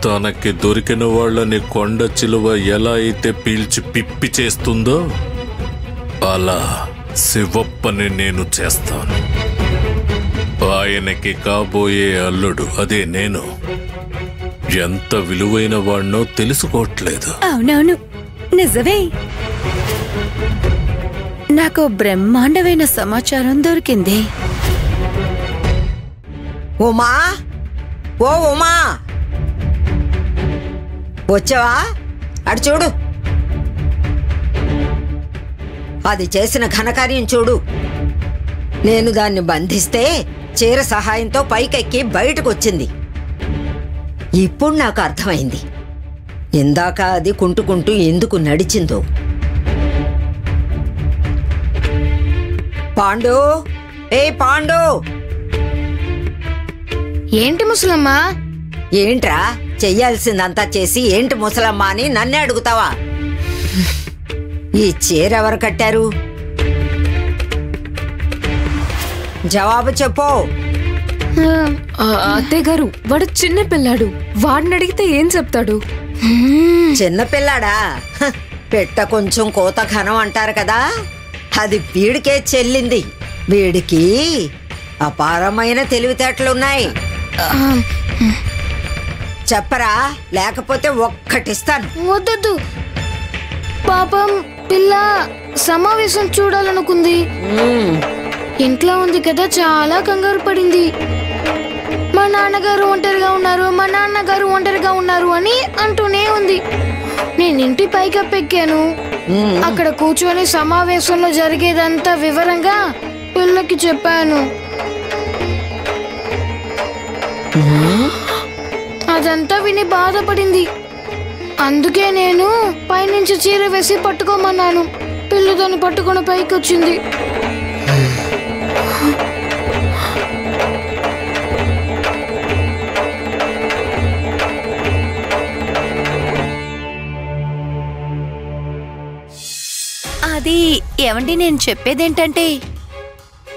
తనకి దొరికిన వాళ్ళని కొండ చిలువ ఎలా అయితే పీల్చి పిప్పి చేస్తుందో అలా శివప్పని నేను చేస్తాను. ఆయనకి కాబోయే అల్లుడు అదే నేను ఎంత విలువైన వాడినో తెలుసుకోవట్లేదు. అవునవును, నిజమే. నాకు బ్రహ్మాండమైన సమాచారం దొరికింది. ఉమా, ఓ ఉమా, వచ్చావా? అటు చూడు, అది చేసిన ఘనకార్యం చూడు. నేను దాన్ని బంధిస్తే చీర సహాయంతో పైకెక్కి బయటకు వచ్చింది. ఇప్పుడు నాకు అర్థమైంది ఇందాక అది కుంటుకుంటూ ఎందుకు నడిచిందో. పాండు, ఏ పాండు! ఏంటి ముసలమ్మ? ఏంట్రా చెయ్యాల్సిందంతా చేసి ఏంటి ముసలమ్మ అని నన్నే అడుగుతావా? ఈ చీర ఎవరు కట్టారు? జవాబు చెప్పు. అత్తయ్య గారు, వాడు చిన్న పిల్లాడు. వాడిని అడిగితే ఏం చెప్తాడు? చిన్నపిల్లాడా? పెట్ట కొంచెం కోత ఘనం అంటారు కదా, అది వీడికే చెల్లింది. వీడికి అపారమైన తెలివితేటలున్నాయి. చెప్పరా, లేకపోతే ఒక్కటిస్తాను. వద్దొద్దు, పాపం పిల్ల సమావేశం చూడాలనుకుంది. ఇంట్లో ఉంది కదా, చాలా కంగారు పడింది. మా నాన్నగారు ఒంటరిగా ఉన్నారు, మా నాన్నగారు ఒంటరిగా ఉన్నారు అని అంటూనే ఉంది. నేను ఇంటి పైకెక్కాను. అక్కడ కూర్చొని సమావేశంలో జరిగేదంతా వివరంగా పిల్లకి చెప్పాను. అదంతా విని బాధపడింది. అందుకే నేను పైనుంచి చీర వేసి పట్టుకోమన్నాను. పిల్ల దాన్ని పట్టుకొని పైకి వచ్చింది. అది ఏమండి, నేను చెప్పేదేంటంటే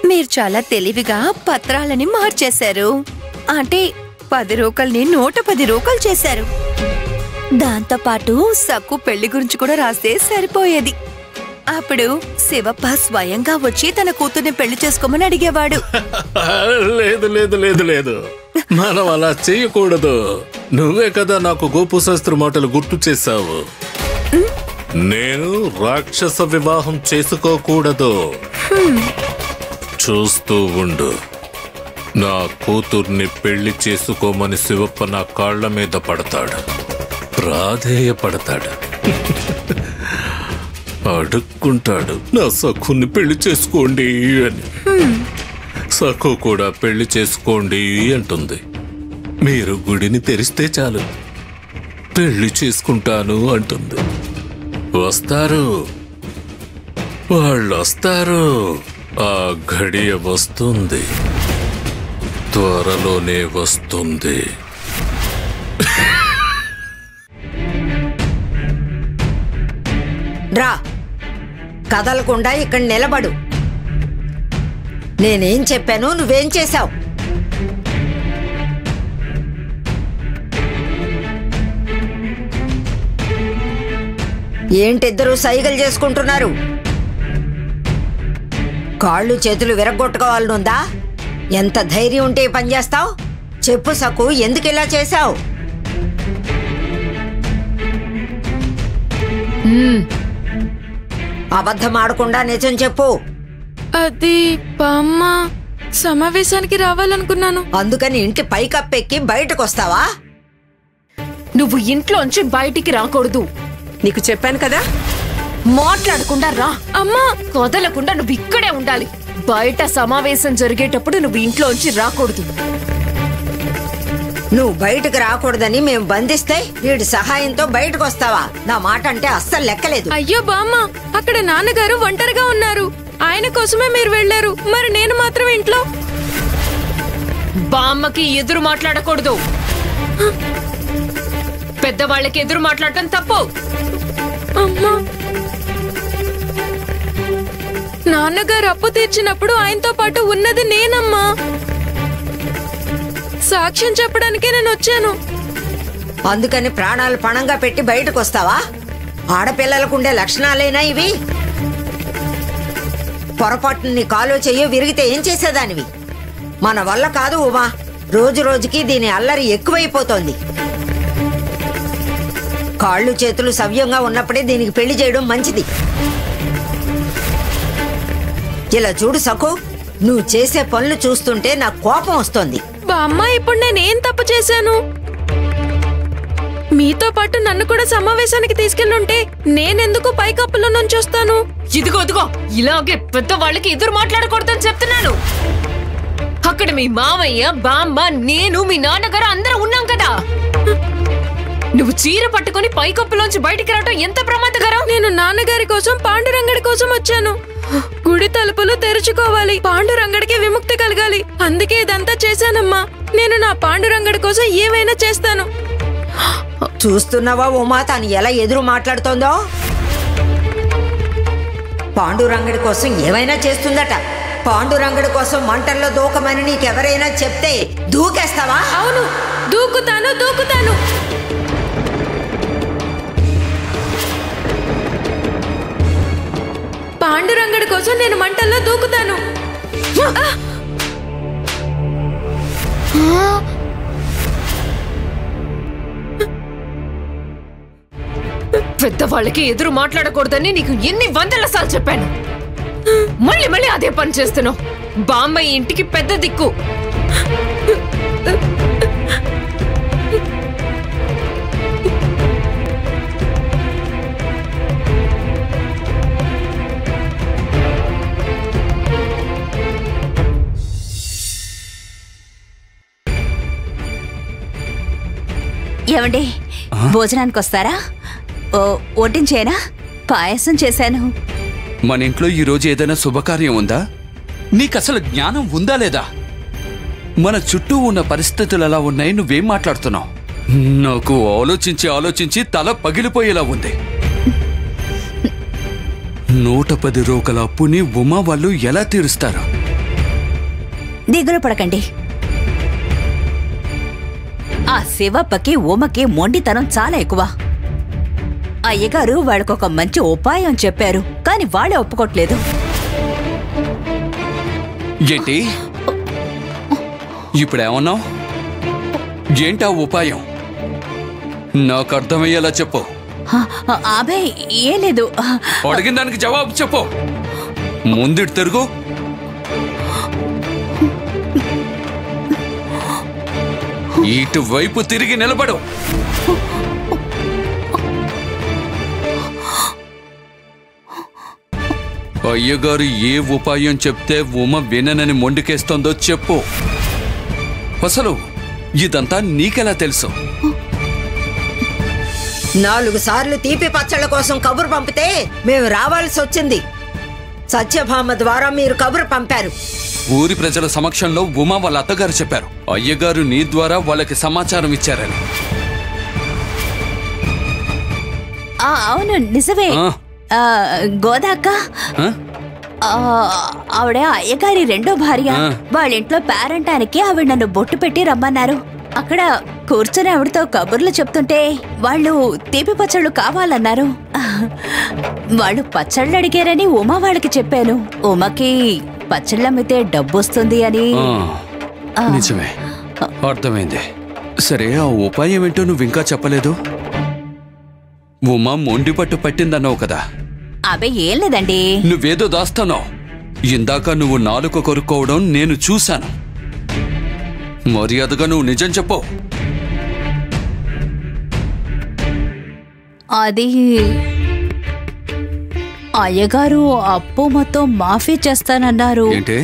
మీరు చాలా తెలివిగా పత్రాలని మార్చేశారు. అంటే 10 రూకల్ని 110 రూకలు చేశారు. దాంతోపాటు సక్కు పెళ్లి గురించి కూడా రాస్తే సరిపోయేది. అప్పుడు శివప్ప స్వయంగా వచ్చి తన కూతుర్ని పెళ్లి చేసుకోమని అడిగేవాడు. లేదు లేదు లేదు లేదు, మనం అలా చేయకూడదు. నువ్వే కదా నాకు గోపు శాస్త్రి మాటలు గుర్తు చేశావు. నేను రాక్షస వివాహం చేసుకోకూడదు. చూస్తూ ఉండు, నా కూతుర్ని పెళ్లి చేసుకోమని శివప్ప నా కాళ్ల మీద పడతాడు, ప్రాధేయపడతాడు, అడుక్కుంటాడు నా సఖుని పెళ్లి చేసుకోండి అని. సఖు కూడా పెళ్లి చేసుకోండి అంటుంది. మీరు గుడిని తెరిస్తే చాలు పెళ్లి చేసుకుంటాను అంటుంది. వస్తారు, వాళ్ళొస్తారు. ఆ ఘడియ వస్తుంది, త్వరలోనే వస్తుంది. రా, కదలకుండా ఇక్కడ నిలబడు. నేనేం చెప్పాను, నువ్వేం చేశావు? ఏంటిద్దరూ సైగలు చేసుకుంటున్నారు? కాళ్ళు చేతులు విరగ్గొట్టుకోవాలనుందా? ఎంత ధైర్యం ఉంటే పని చేస్తావు? చెప్పు సకు, ఎందుకు ఇలా చేశావు? అబద్ధం ఆడకుండా నిజం చెప్పు. అది బామ్మ, సమావేశానికి రావాలనుకున్నాను. అందుకని ఇంటి పైకప్పెక్కి బయటకు వస్తావా? నువ్వు ఇంట్లోంచి బయటికి రాకూడదు. నీకు చెప్పాను కదా, మాట్లాడకుండా రా. అమ్మా, కదలకుండా నువ్వు ఇక్కడే ఉండాలి. బయట సమావేశం జరిగేటప్పుడు నువ్వు ఇంట్లోంచి రాకూడదు. నువ్వు బయటకు రాకూడదని మేము బంధిస్తే వీడి సహాయంతో బయటకు వస్తావా? నా మాట అంటే అస్సలు లెక్కలేదు. అయ్యో బామ్మ, అక్కడ నాన్నగారు ఒంటరిగా ఉన్నారు. ఆయన కోసమే మీరు వెళ్లారు, మరి నేను మాత్రం ఇంట్లో. బామ్మకి ఎదురు మాట్లాడకూడదు. పెద్దవాళ్ళకి ఎదురు మాట్లాడటం తప్పు. అమ్మా, నాన్నగారు అప్పు తీర్చినప్పుడు ఆయనతో పాటు ఉన్నది నేనమ్మా. సాక్ష్యం చెప్పడానికే నేను వచ్చాను. అందుకని ప్రాణాలు పణంగా పెట్టి బయటకు వస్తావా? ఆడపిల్లలకుండే లక్షణాలేనా ఇవి? పొరపాటున నీ కాలో చెయ్యో విరిగితే ఏం చేసేదానివి? మన వల్ల కాదు ఉమా, రోజు రోజుకి దీని అల్లరి ఎక్కువైపోతోంది. కాళ్ళు చేతులు సవ్యంగా ఉన్నప్పుడే దీనికి పెళ్లి చేయడం మంచిది. ఇలా చూడు సఖు, నువ్వు చేసే పనులు చూస్తుంటే నాకు కోపం వస్తోంది. బామ్మ, ఇప్పుడు నేనేం తప్పు చేశాను? మీతో పాటు నన్ను కూడా సమావేశానికి తీసుకెళ్ళుంటే నేనెందుకు పైకప్పులో నుంచి వస్తాను? ఇదిగో ఇలాగే పెద్దవాళ్ళకి ఎదురు మాట్లాడకూడదని చెప్తున్నాను. అక్కడ మీ మామయ్య, బామ్మ, నేను, మీ నాన్నగారు అందరూ ఉన్నాం కదా. నువ్వు చీర పట్టుకుని పైకప్పులోంచి బయటికి రావడం ఎంత ప్రమాదకరం. నేను నాన్నగారి కోసం పాండురంగడి కోసం వచ్చాను. గుడి తలుపులు తెరుచుకోవాలి, పాండురంగడికి విముక్తి కలగాలి. అందుకే ఇదంతా చేశానమ్మా. నేను నా పాండురంగడి కోసం ఏమైనా చేస్తాను. చూస్తున్నావా ఉమా తాను ఎలా ఎదురు మాట్లాడుతోందో? పాండురంగడి కోసం ఏమైనా చేస్తుందట. పాండురంగడి కోసం మంటల్లో దూకమని నీకెవరైనా చెప్తే దూకేస్తావా? అవును, దూకుతాను. పాండురంగడి కోసం నేను మంటల్లో దూకుతాను. పెద్దవాళ్ళకి ఎదురు మాట్లాడకూడదని నీకు ఎన్ని వందల సార్లు చెప్పాను. మళ్ళీ అదే పని చేస్తున్నావు. బామ్మ ఇంటికి పెద్ద దిక్కు. ఏమండి, భోజనానికి వస్తారా? వడ్డించేనా? పాయసం చేశాను. మన ఇంట్లో ఈరోజు ఏదైనా శుభకార్యం ఉందా? నీకసలు జ్ఞానం ఉందా లేదా? మన చుట్టూ ఉన్న పరిస్థితులు ఎలా ఉన్నాయి, నువ్వేం మాట్లాడుతున్నావు? నాకు ఆలోచించి తల పగిలిపోయేలా ఉంది. 110 రూపాయల అప్పుని ఉమా వాళ్ళు ఎలా తీరుస్తారు? దిగులు పడకండి. ఆ శివప్పకి ఉమకి మొండితనం చాలా ఎక్కువ. అయ్యగారు వాళ్ళకొక మంచి ఉపాయం చెప్పారు, కానీ వాళ్ళే ఒప్పుకోట్లేదు. ఏంటి ఇప్పుడేమన్నావు? ఏంటా ఉపాయం? నాకు అర్థమయ్యేలా చెప్పు. అబే ఏం లేదు. అడిగిన దానికి జవాబు చెప్పు. ముందుకు తిరుగు. ఇటువైపు తిరిగి నిలబడు. అయ్యగారు ఏ ఉపాయం చెప్తే ఉమ విననని మొండికేస్తోందో చెప్పు. అసలు ఇదంతా నీకెలా తెలుసు? 4 సార్లు తీపి పచ్చళ్ళ కోసం కబురు పంపితే మేము రావాల్సి వచ్చింది. సత్యభామ ద్వారా మీరు కబురు పంపారు. ఊరి ప్రజల సమక్షంలో ఉమా వాళ్ళ అత్తగారు చెప్పారు, అయ్యగారు నీ ద్వారా వాళ్ళకి సమాచారం ఇచ్చారని. అవును, నిజమే. గోదాక్క ఆవిడ అయ్యగారి రెండో భార్య. వాళ్ళ ఇంట్లో పేరంటానికి ఆవిడ నన్ను బొట్టు పెట్టి రమ్మన్నారు. అక్కడ కూర్చొని ఆవిడతో కబుర్లు చెప్తుంటే వాళ్ళు తీపి పచ్చళ్ళు కావాలన్నారు. వాళ్ళు పచ్చళ్ళు అడిగారని ఉమా వాళ్ళకి చెప్పాను. ఉమాకి పచ్చళ్ళు అమ్మితే డబ్బు వస్తుంది అని. నిజమే, అర్థమైంది. సరే, ఆ ఉపాయం ఏంటో నువ్వు ఇంకా చెప్పలేదు. ఉమా మొండి పట్టు పట్టిందన్నావు కదా. అబే ఏం లేదండి. నువ్వేదో దాస్తున్నావు. ఇందాక నువ్వు నాలుక కొరుక్కోవడం నేను చూశాను. మర్యాదగా నువ్వు నిజం చెప్పు. అది అయ్యగారు అప్పు మొత్తం మాఫీ చేస్తానన్నారు. ఏంటి?